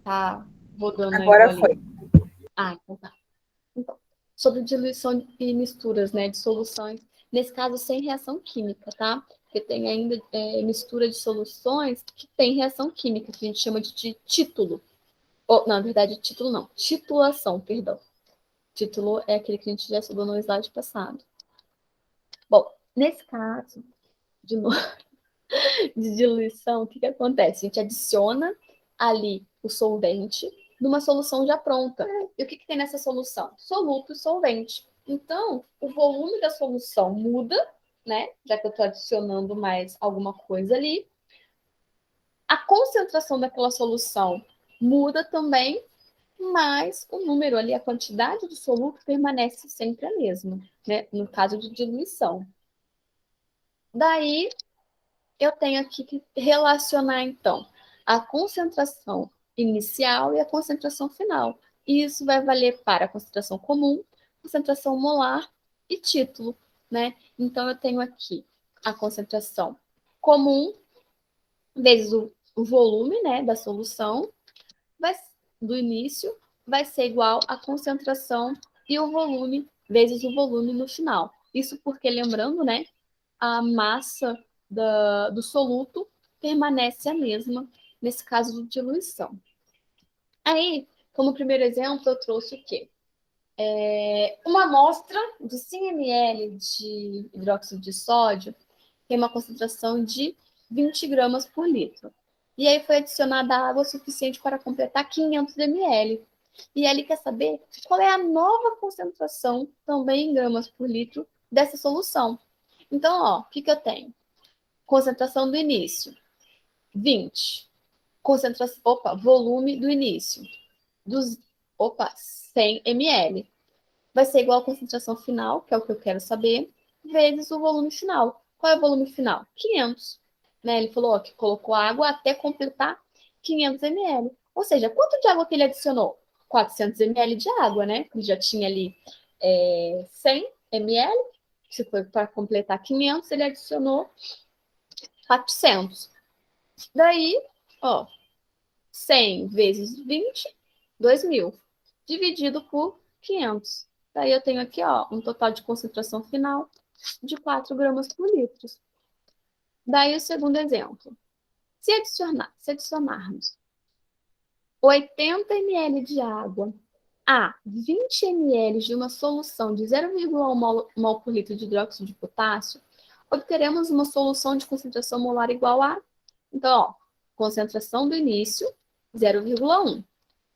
Tá rodando aí, Agora bolinha. foi. Então tá. Então, sobre diluição e misturas, né, de soluções, nesse caso sem reação química, tá? Porque tem ainda mistura de soluções que tem reação química, que a gente chama de título. Ou, na verdade, título não, titulação, perdão. Título é aquele que a gente já estudou no slide passado. Bom, nesse caso, de novo, de diluição, o que, que acontece? A gente adiciona ali o solvente numa solução já pronta. E o que, que tem nessa solução? Soluto e solvente. Então, o volume da solução muda, né? Já que eu estou adicionando mais alguma coisa ali. A concentração daquela solução muda também, mas o número ali, a quantidade de soluto permanece sempre a mesma, né? No caso de diluição. Daí, eu tenho aqui que relacionar, então, a concentração inicial e a concentração final. E isso vai valer para a concentração comum, concentração molar e título, né? Então, eu tenho aqui a concentração comum vezes o volume, né, da solução, do início, vai ser igual à concentração e o volume vezes o volume no final. Isso porque, lembrando, né, a massa do soluto permanece a mesma nesse caso de diluição. Aí, como primeiro exemplo, eu trouxe o quê? Uma amostra de 100 ml de hidróxido de sódio tem uma concentração de 20 gramas por litro. E aí foi adicionada água suficiente para completar 500 ml. E ele quer saber qual é a nova concentração, também em gramas por litro, dessa solução. Então, ó, o que, que eu tenho? Concentração do início, 20. Concentração, volume do início, 100 ml. Vai ser igual à concentração final, que é o que eu quero saber, vezes o volume final. Qual é o volume final? 500. Né? Ele falou que colocou água até completar 500 ml. Ou seja, quanto de água que ele adicionou? 400 ml de água, né? Ele já tinha ali 100 ml. Se foi para completar 500, ele adicionou 400. Daí, ó, 100 vezes 20, 2.000, dividido por 500. Daí eu tenho aqui, ó, um total de concentração final de 4 gramas por litro. Daí o segundo exemplo. Se adicionarmos 80 ml de água a 20 ml de uma solução de 0,1 mol por litro de hidróxido de potássio, obteremos uma solução de concentração molar igual a... Então, ó, concentração do início, 0,1.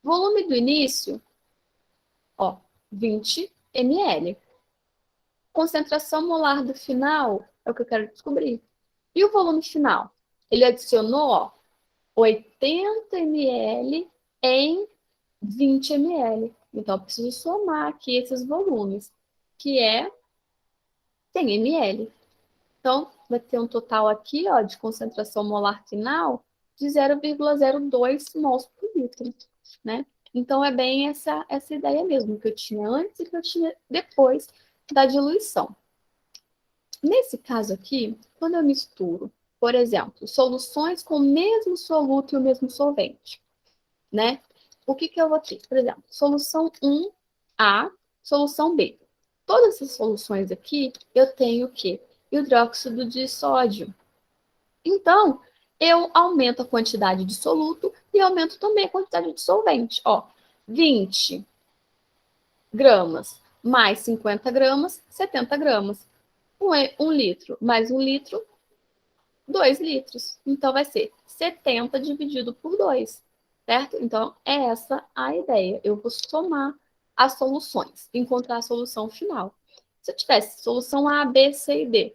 Volume do início, ó, 20 ml. Concentração molar do final é o que eu quero descobrir. E o volume final? Ele adicionou, ó, 80 ml em 20 ml. Então, eu preciso somar aqui esses volumes, que é 100 ml. Então, vai ter um total aqui, ó, de concentração molar final de 0,02 mols por litro, né? Então, é bem essa ideia mesmo, que eu tinha antes e que eu tinha depois da diluição. Nesse caso aqui, quando eu misturo, por exemplo, soluções com o mesmo soluto e o mesmo solvente, né? O que, que eu vou ter? Por exemplo, solução 1A, solução B. Todas essas soluções aqui, eu tenho o quê? Hidróxido de sódio. Então, eu aumento a quantidade de soluto e aumento também a quantidade de solvente. Ó, 20 gramas mais 50 gramas, 70 gramas. 1 litro mais 1 litro, 2 litros. Então, vai ser 70 dividido por 2, certo? Então, é essa a ideia. Eu vou somar as soluções, encontrar a solução final. Se eu tivesse solução A, B, C e D,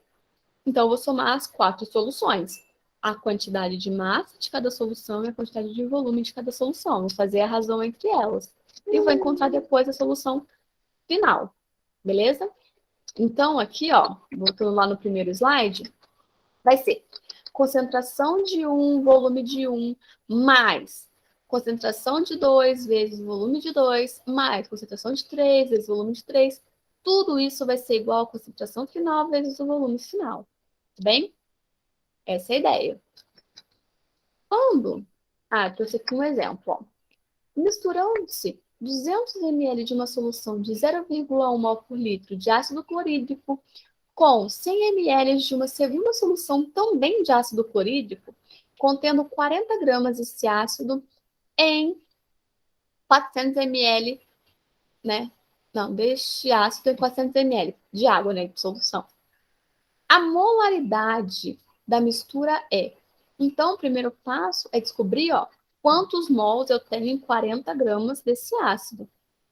então eu vou somar as 4 soluções. A quantidade de massa de cada solução e a quantidade de volume de cada solução. Vou fazer a razão entre elas. E vou encontrar depois a solução final. Beleza? Então, aqui, ó, voltando lá no primeiro slide, vai ser concentração de 1, volume de 1, mais concentração de 2 vezes volume de 2, mais concentração de 3 vezes volume de 3. Tudo isso vai ser igual à concentração final vezes o volume final. Tá bem? Essa é a ideia. Quando... trouxe aqui um exemplo. Ó. Misturando-se 200 ml de uma solução de 0,1 mol por litro de ácido clorídrico com 100 ml de uma segunda solução também de ácido clorídrico, contendo 40 gramas desse ácido em 400 ml, né? Não, deste ácido em 400 ml de água, né, de solução. A molaridade da mistura é. Então, o primeiro passo é descobrir, ó, quantos mols eu tenho em 40 gramas desse ácido,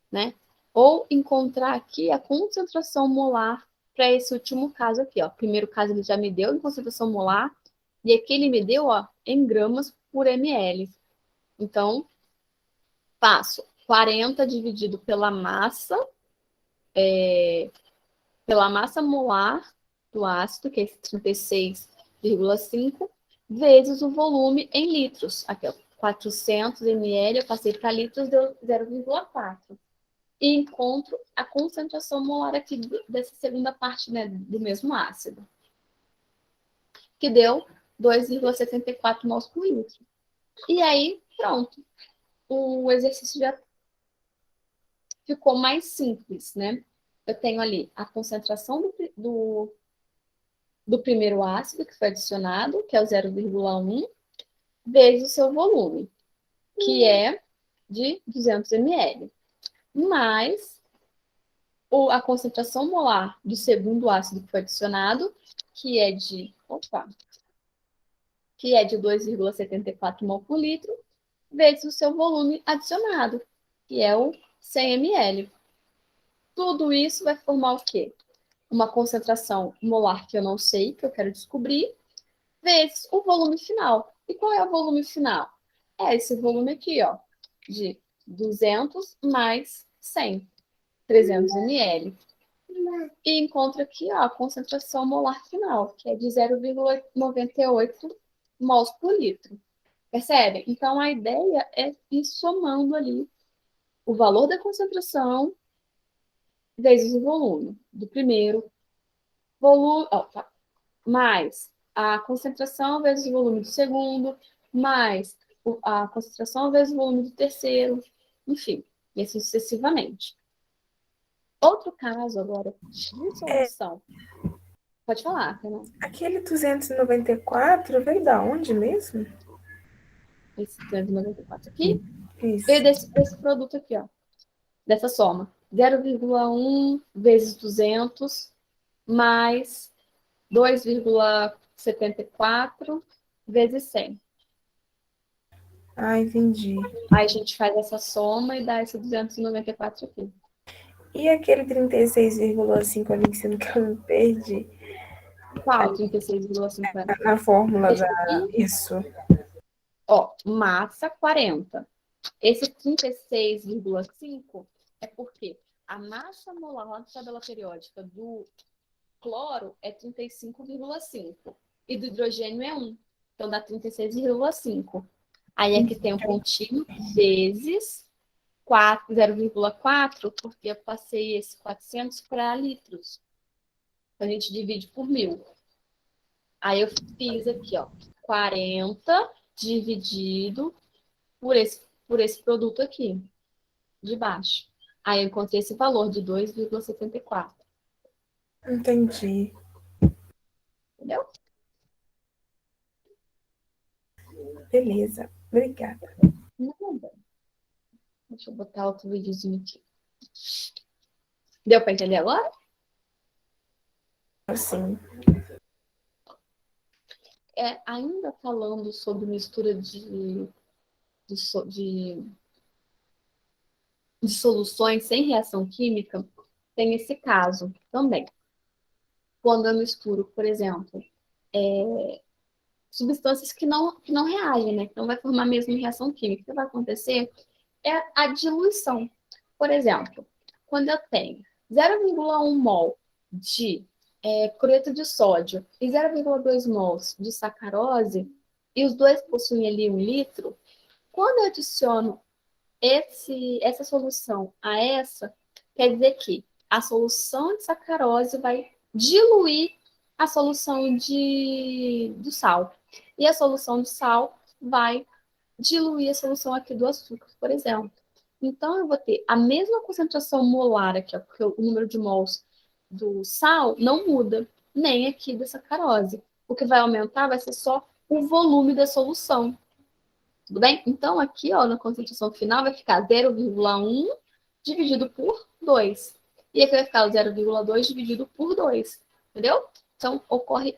né? Ou encontrar aqui a concentração molar para esse último caso aqui, ó. Primeiro caso ele já me deu em concentração molar, e aqui ele me deu, ó, em gramas por ml. Então, faço 40 dividido pela massa molar do ácido, que é 36,5, vezes o volume em litros. Aqui, ó, 400 ml, eu passei para litros, deu 0,4. E encontro a concentração molar aqui dessa segunda parte, né, do mesmo ácido, que deu 2,74 mols por litro. E aí, pronto. O exercício já ficou mais simples, né? Eu tenho ali a concentração do primeiro ácido que foi adicionado, que é o 0,1, vezes o seu volume, que é de 200 ml, mais a concentração molar do segundo ácido que foi adicionado, que é de 2,74 mol por litro, vezes o seu volume adicionado, que é o 100 ml. Tudo isso vai formar o quê? Uma concentração molar que eu não sei, que eu quero descobrir, vezes o volume final. E qual é o volume final? É esse volume aqui, ó, de 200 mais 100, 300 ml. E encontro aqui, ó, a concentração molar final, que é de 0,98 mols por litro. Percebe? Então, a ideia é ir somando ali o valor da concentração vezes o volume do primeiro, volume, mais a concentração vezes o volume do segundo, mais a concentração vezes o volume do terceiro, enfim, e assim sucessivamente. Outro caso agora de solução. Pode falar, Fernanda. Aquele 294 veio da onde mesmo? Esse 394 aqui, Isso. veio desse produto aqui, ó, dessa soma. 0,1 vezes 200 mais 2,74 vezes 100. Ah, entendi. Aí a gente faz essa soma e dá esse 294 aqui. E aquele 36,5 ali sendo que eu me perdi Qual? 36,5 era? na fórmula Esse da. aqui, Isso. ó, massa 40. Esse 36,5 é porque a massa molar lá da tabela periódica do cloro é 35,5 e do hidrogênio é 1. Então dá 36,5. Aí aqui tem o pontinho vezes 0,4, porque eu passei esse 400 para litros. Então a gente divide por 1.000. Aí eu fiz aqui, ó, 40 dividido por esse produto aqui, de baixo. Aí eu encontrei esse valor de 2,74. Entendi. Entendeu? Beleza. Obrigada. Nada. Deixa eu botar outro videozinho aqui. Deu para entender agora? Assim. Ainda falando sobre mistura de soluções sem reação química, tem esse caso também. Quando eu misturo, por exemplo, substâncias que não reagem, né? Que não vai formar mesmo reação química. O que vai acontecer é a diluição. Por exemplo, quando eu tenho 0,1 mol de cloreto de sódio e 0,2 mols de sacarose, e os dois possuem ali 1 litro, quando eu adiciono essa solução a essa, quer dizer que a solução de sacarose vai diluir a solução do sal. E a solução de sal vai diluir a solução aqui do açúcar, por exemplo. Então, eu vou ter a mesma concentração molar aqui, ó, porque o número de mols do sal não muda, nem aqui da sacarose. O que vai aumentar vai ser só o volume da solução. Tudo bem? Então, aqui, ó, na concentração final, vai ficar 0,1 dividido por 2. E aqui vai ficar o 0,2 dividido por 2. Entendeu? Então, ocorre,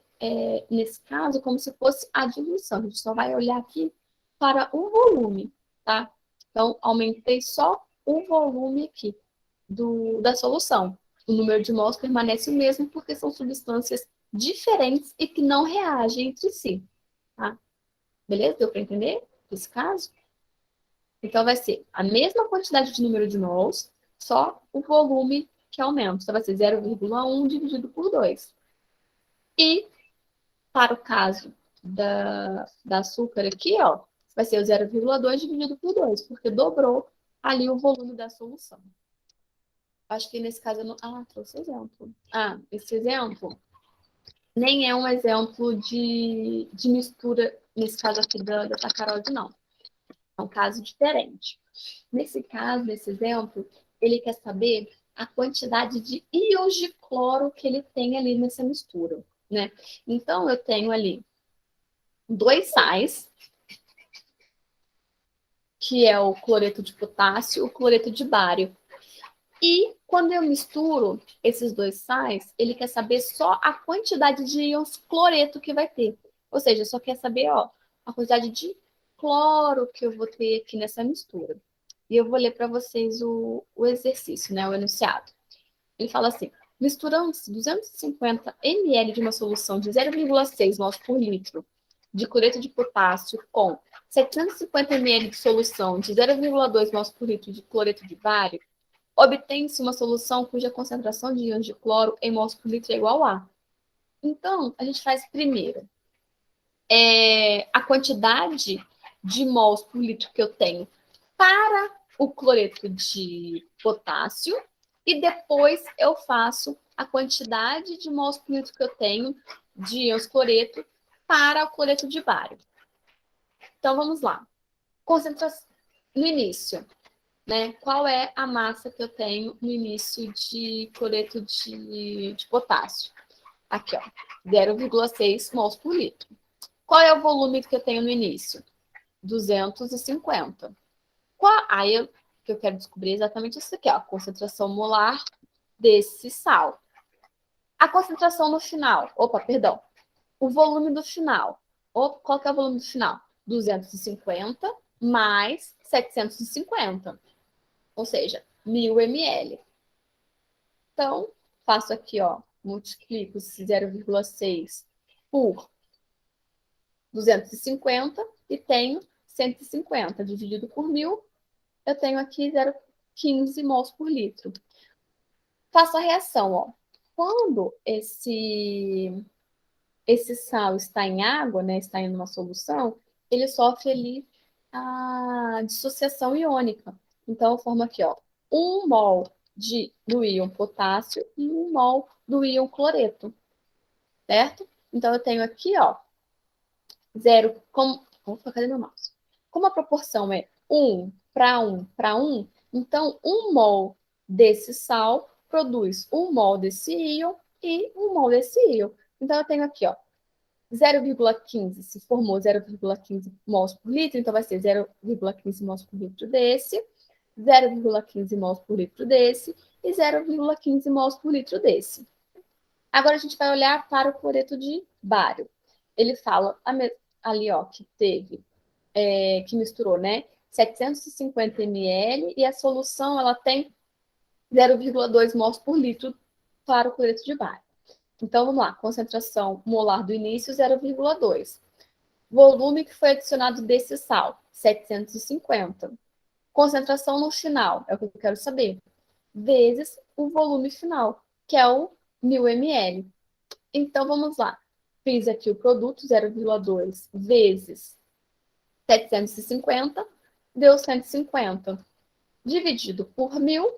nesse caso, como se fosse a diluição. A gente só vai olhar aqui para o volume, tá? Então, aumentei só o volume aqui da solução. O número de mols permanece o mesmo porque são substâncias diferentes e que não reagem entre si, tá? Beleza? Deu para entender esse caso? Então, vai ser a mesma quantidade de número de mols, só o volume que aumenta. Então, vai ser 0,1 dividido por 2. E, para o caso da açúcar aqui, ó, vai ser o 0,2 dividido por 2, porque dobrou ali o volume da solução. Acho que nesse caso eu não... Ah, trouxe exemplo. Ah, esse exemplo nem é um exemplo de mistura, nesse caso aqui da sacarose, não. É um caso diferente. Nesse caso, nesse exemplo, ele quer saber a quantidade de íons de cloro que ele tem ali nessa mistura, né? Então, eu tenho ali 2 sais, que é o cloreto de potássio e o cloreto de bário. E quando eu misturo esses 2 sais, ele quer saber só a quantidade de íons cloreto que vai ter. Ou seja, só quer saber, ó, a quantidade de cloro que eu vou ter aqui nessa mistura. E eu vou ler para vocês o exercício, né, o enunciado. Ele fala assim: misturando 250 ml de uma solução de 0,6 mols por litro de cloreto de potássio com 750 ml de solução de 0,2 mols por litro de cloreto de bário, obtém-se uma solução cuja concentração de íons de cloro em mols por litro é igual a. Então, a gente faz primeiro a quantidade de mols por litro que eu tenho para o cloreto de potássio e depois eu faço a quantidade de mols por litro que eu tenho de íons cloreto para o cloreto de bário. Então, vamos lá. Concentração no início, né? Qual é a massa que eu tenho no início de cloreto de potássio? Aqui, ó, 0,6 mols por litro. Qual é o volume que eu tenho no início? 250. Aí o que eu quero descobrir é exatamente isso aqui, ó, a concentração molar desse sal. A concentração no final, perdão, o volume do final. Qual que é o volume do final? 250 mais 750, ou seja, 1000 ml. Então, faço aqui, ó, multiplico 0,6 por 250 e tenho 150 dividido por 1000, eu tenho aqui 0,15 mols por litro. Faço a reação, ó. Quando esse sal está em água, né, está em uma solução, ele sofre ali a dissociação iônica. Então, eu formo aqui, ó, 1 mol do íon potássio e 1 mol do íon cloreto, certo? Então, eu tenho aqui, ó, Opa, cadê meu mouse? Como a proporção é 1 para 1 para 1, então 1 mol desse sal produz 1 mol desse íon e 1 mol desse íon. Então, eu tenho aqui, ó, 0,15, se formou 0,15 mols por litro, então vai ser 0,15 mols por litro desse, 0,15 mols por litro desse e 0,15 mols por litro desse. Agora a gente vai olhar para o cloreto de bário. Ele fala ali, ó, que teve, que misturou, né, 750 ml e a solução ela tem 0,2 mols por litro para o cloreto de bário. Então, vamos lá. Concentração molar do início, 0,2. Volume que foi adicionado desse sal, 750. Concentração no final, é o que eu quero saber. Vezes o volume final, que é o 1000 ml. Então, vamos lá. Fiz aqui o produto, 0,2 vezes 750, deu 150. Dividido por 1000,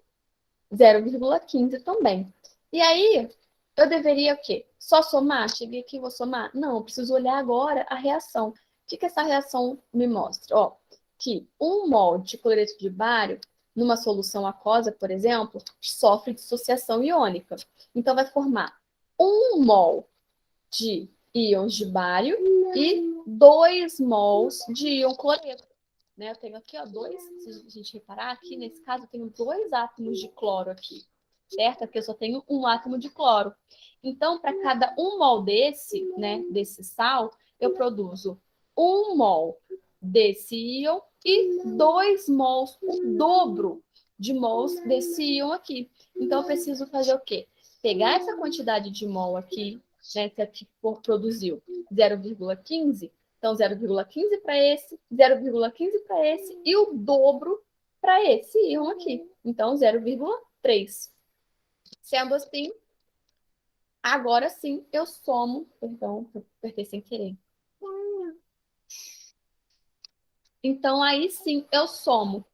0,15 também. E aí, eu deveria o quê? Só somar? Cheguei aqui e vou somar? Não, eu preciso olhar agora a reação. O que essa reação me mostra? Ó, que 1 mol de cloreto de bário, numa solução aquosa, por exemplo, sofre dissociação iônica. Então, vai formar 1 mol de íons de bário e 2 mols de íon cloreto. Né? Eu tenho aqui, ó, se a gente reparar aqui, nesse caso, eu tenho 2 átomos de cloro aqui, certo? Aqui eu só tenho 1 átomo de cloro. Então, para cada 1 mol desse, né, desse sal, eu produzo 1 mol desse íon e 2 mols, o dobro de mols desse íon aqui. Então, eu preciso fazer o quê? Pegar essa quantidade de mol aqui, né, que aqui produziu 0,15, então 0,15 para esse, 0,15 para esse e o dobro para esse íon aqui. Então, 0,3. Sendo assim, agora sim eu somo. Perdão, eu apertei sem querer. Então, aí sim eu somo.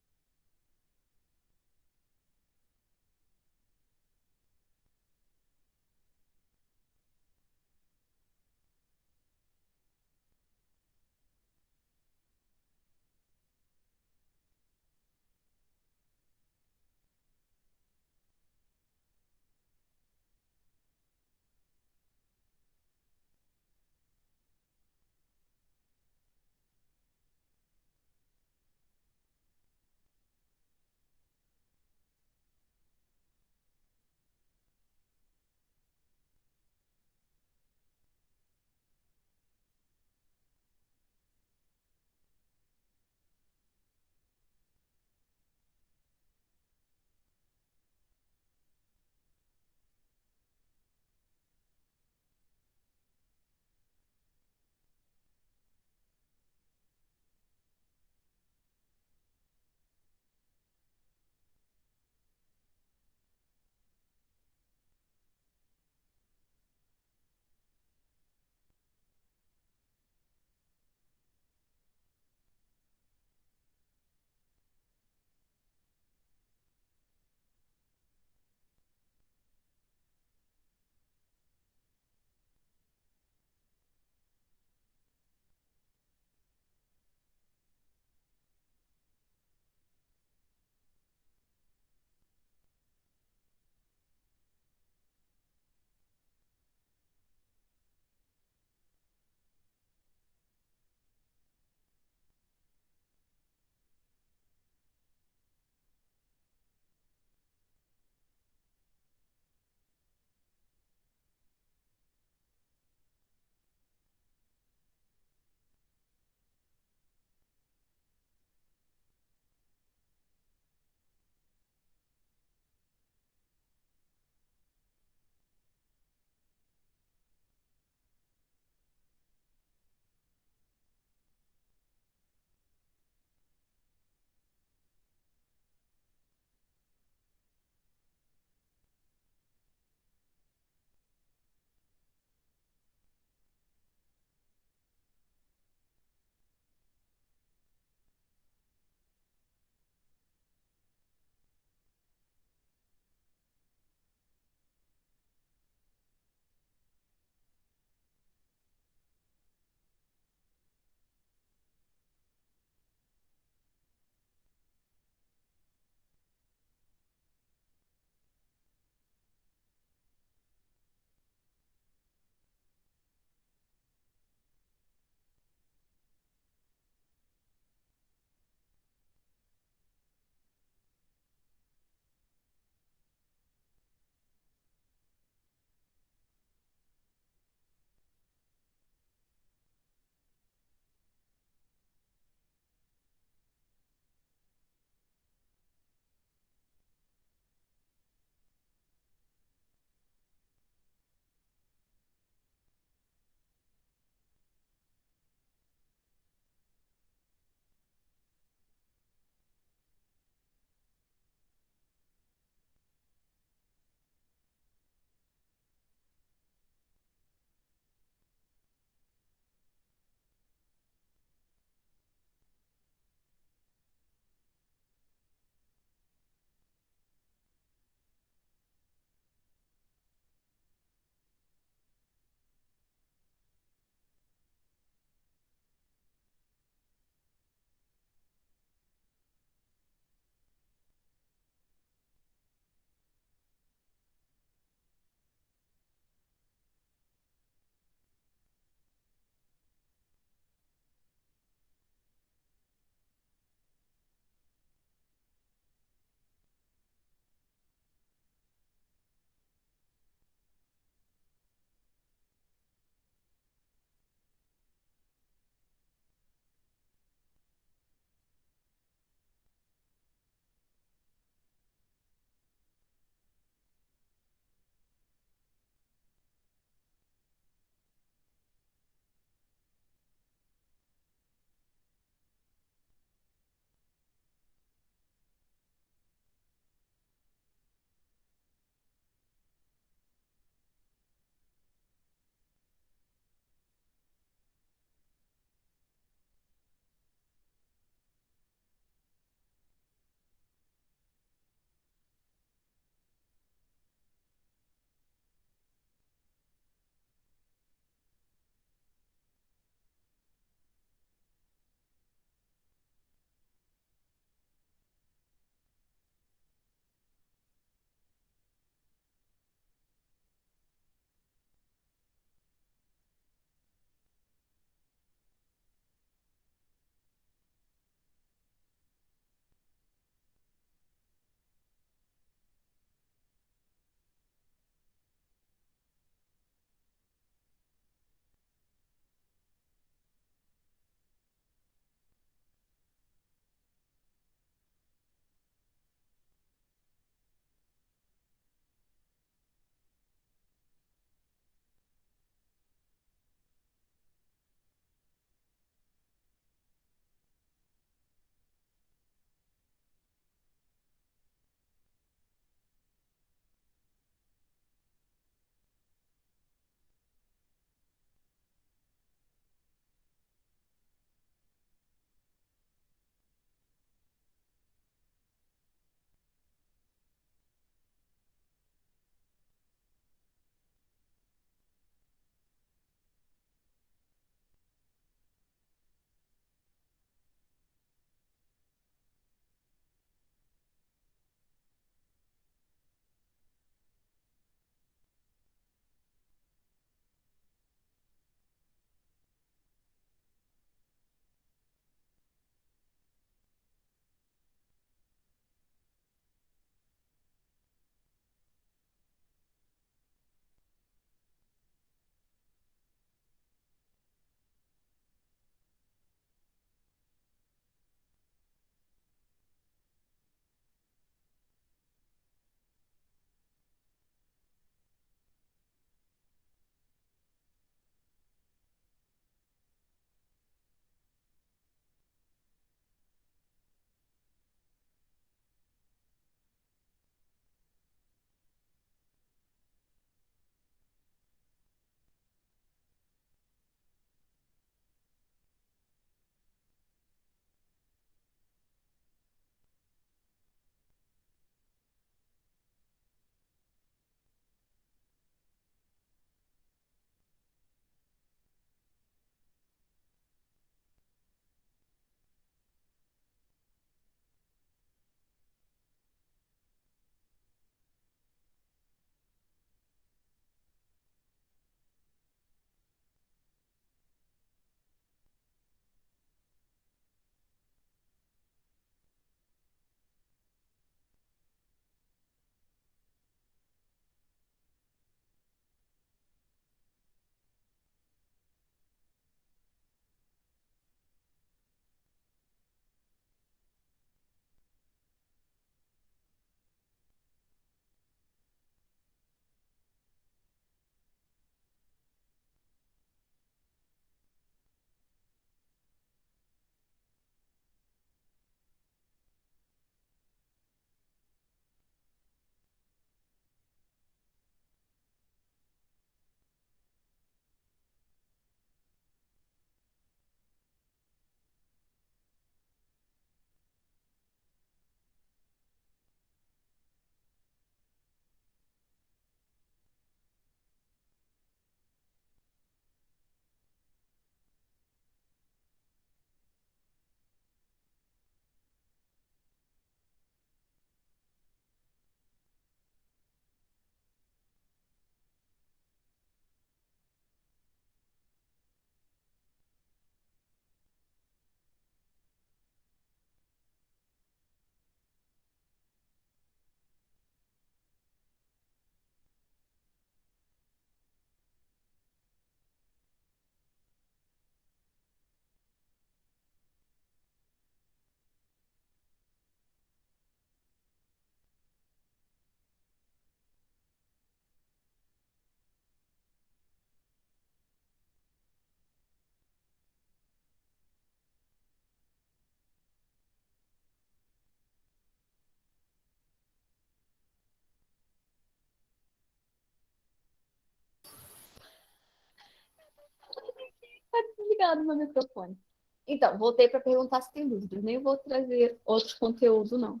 ligado no microfone. Então, voltei para perguntar se tem dúvidas. Nem vou trazer outro conteúdo, não.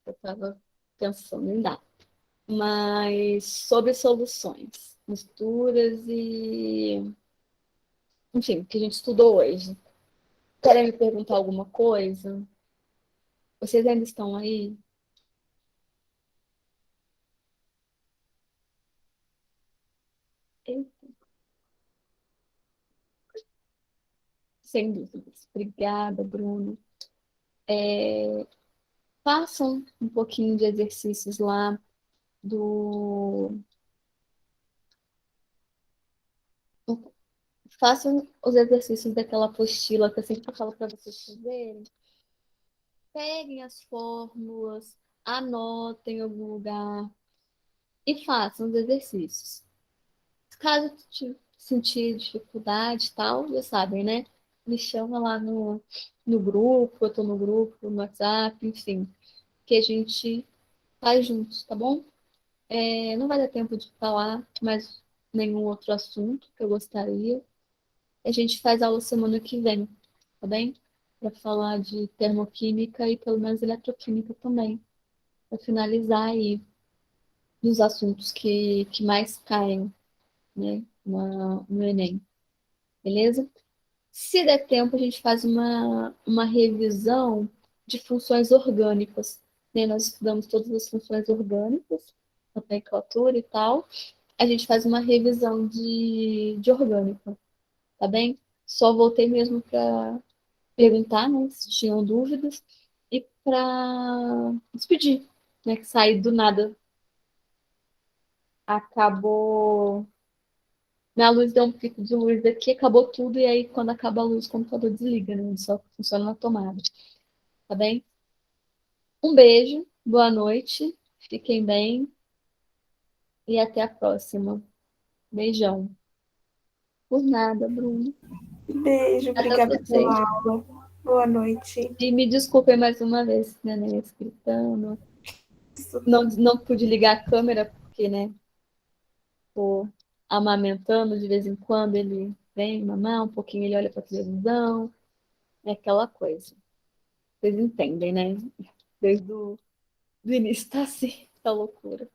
Eu estava pensando em dar. Mas sobre soluções, misturas e. Enfim, o que a gente estudou hoje. Querem me perguntar alguma coisa? Vocês ainda estão aí? Sem dúvidas. Obrigada, Bruno. Façam um pouquinho de exercícios lá do. Façam os exercícios daquela apostila que eu sempre falo para vocês fazerem. Peguem as fórmulas, anotem em algum lugar e façam os exercícios. Caso sentir dificuldade e tal, já sabem, né? Me chama lá no grupo, eu tô no grupo, no WhatsApp, enfim, que a gente faz juntos, tá bom? Não vai dar tempo de falar mais nenhum outro assunto que eu gostaria. A gente faz aula semana que vem, tá bem? Para falar de termoquímica e pelo menos eletroquímica também, para finalizar aí nos assuntos que mais caem, né, no Enem, beleza? Se der tempo, a gente faz uma revisão de funções orgânicas, né? Nós estudamos todas as funções orgânicas, nomenclatura e tal. A gente faz uma revisão de orgânica, tá bem? Só voltei mesmo para perguntar, né, se tinham dúvidas e para despedir, né, que saí do nada. Acabou. Minha luz deu um pico de luz aqui, acabou tudo, e aí quando acaba a luz, o computador desliga, né? Ele só funciona na tomada. Tá bem? Um beijo, boa noite, fiquem bem e até a próxima. Beijão. Por nada, Bruno. Beijo, Até obrigada vocês. pela aula. Boa noite. E me desculpem mais uma vez, né, gritando. Isso. Não pude ligar a câmera porque, né, tô amamentando de vez em quando, ele vem mamar um pouquinho, ele olha pra televisão, é aquela coisa. Vocês entendem, né? Desde o do início tá assim, tá loucura.